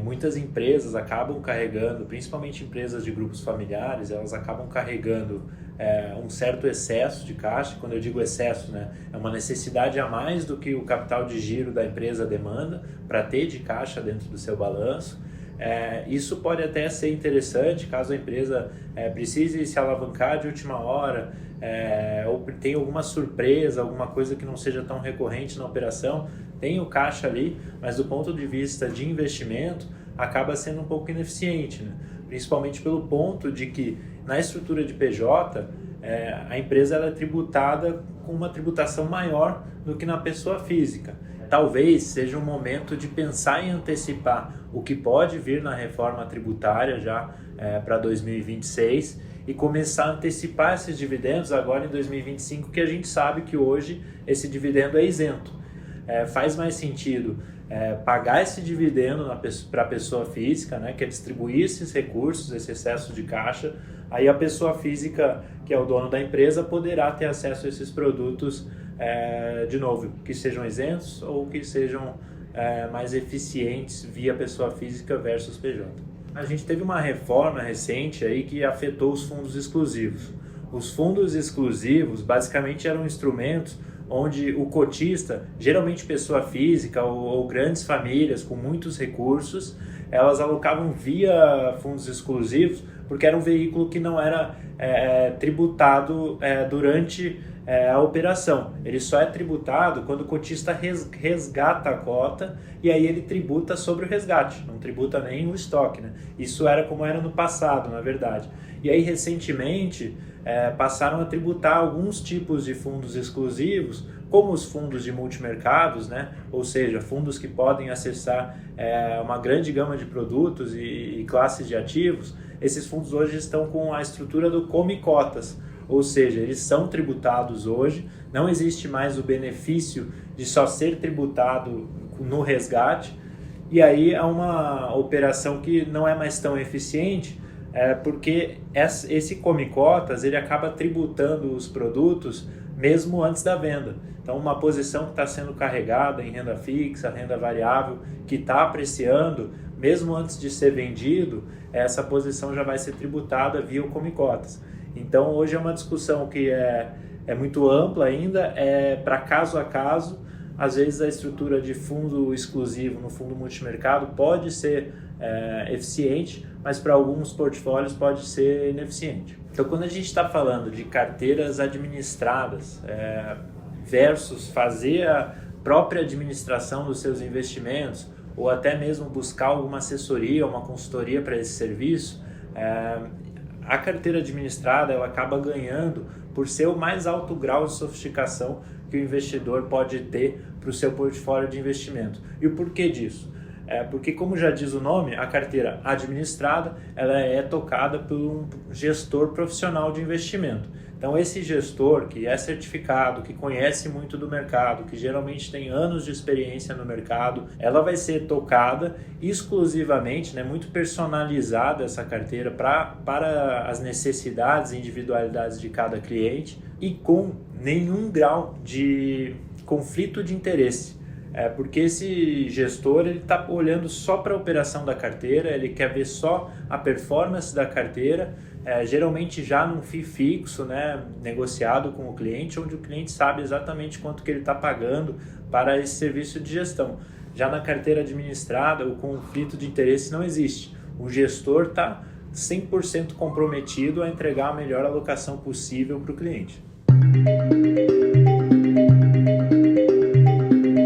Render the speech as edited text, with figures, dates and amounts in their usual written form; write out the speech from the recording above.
Muitas empresas acabam carregando, principalmente empresas de grupos familiares, elas acabam carregando um certo excesso de caixa. Quando eu digo excesso, né, é uma necessidade a mais do que o capital de giro da empresa demanda para ter de caixa dentro do seu balanço. Isso pode até ser interessante caso a empresa precise se alavancar de última hora, ou tenha alguma surpresa, alguma coisa que não seja tão recorrente na operação. Tem o caixa ali, mas do ponto de vista de investimento acaba sendo um pouco ineficiente, né? Principalmente pelo ponto de que na estrutura de PJ a empresa ela é tributada com uma tributação maior do que na pessoa física. Talvez seja um momento de pensar em antecipar o que pode vir na reforma tributária já para 2026 e começar a antecipar esses dividendos agora em 2025, que a gente sabe que hoje esse dividendo é isento. Faz mais sentido pagar esse dividendo para a pessoa física, né, que é distribuir esses recursos, esse excesso de caixa. Aí a pessoa física, que é o dono da empresa, poderá ter acesso a esses produtos, de novo, que sejam isentos ou que sejam mais eficientes via pessoa física versus PJ. A gente teve uma reforma recente aí que afetou os fundos exclusivos. Os fundos exclusivos basicamente eram instrumentos onde o cotista, geralmente pessoa física ou grandes famílias com muitos recursos, elas alocavam via fundos exclusivos porque era um veículo que não era tributado durante a operação. Ele só é tributado quando o cotista resgata a cota e aí ele tributa sobre o resgate, não tributa nem o estoque, né? Isso era como era no passado, na verdade. E aí recentemente passaram a tributar alguns tipos de fundos exclusivos, como os fundos de multimercados, né? Ou seja, fundos que podem acessar uma grande gama de produtos e classes de ativos. Esses fundos hoje estão com a estrutura do come cotas, ou seja, eles são tributados hoje, não existe mais o benefício de só ser tributado no resgate, e aí é uma operação que não é mais tão eficiente, porque esse come cotas ele acaba tributando os produtos mesmo antes da venda. Então uma posição que está sendo carregada em renda fixa, renda variável, que está apreciando, mesmo antes de ser vendido, essa posição já vai ser tributada via o come cotas. Então hoje é uma discussão que é muito ampla ainda, para caso a caso. Às vezes a estrutura de fundo exclusivo no fundo multimercado pode ser eficiente, mas para alguns portfólios pode ser ineficiente. Então quando a gente está falando de carteiras administradas versus fazer a própria administração dos seus investimentos, ou até mesmo buscar alguma assessoria, uma consultoria para esse serviço, a carteira administrada ela acaba ganhando por ser o mais alto grau de sofisticação que o investidor pode ter para o seu portfólio de investimento. E o porquê disso? Porque, como já diz o nome, a carteira administrada ela é tocada por um gestor profissional de investimento. Então, esse gestor que é certificado, que conhece muito do mercado, que geralmente tem anos de experiência no mercado, ela vai ser tocada exclusivamente, né, muito personalizada essa carteira para as necessidades e individualidades de cada cliente e com nenhum grau de conflito de interesse. Porque esse gestor ele está olhando só para a operação da carteira, ele quer ver só a performance da carteira, geralmente já num FII fixo, né, negociado com o cliente, onde o cliente sabe exatamente quanto que ele está pagando para esse serviço de gestão. Já na carteira administrada, o conflito de interesse não existe. O gestor está 100% comprometido a entregar a melhor alocação possível para o cliente.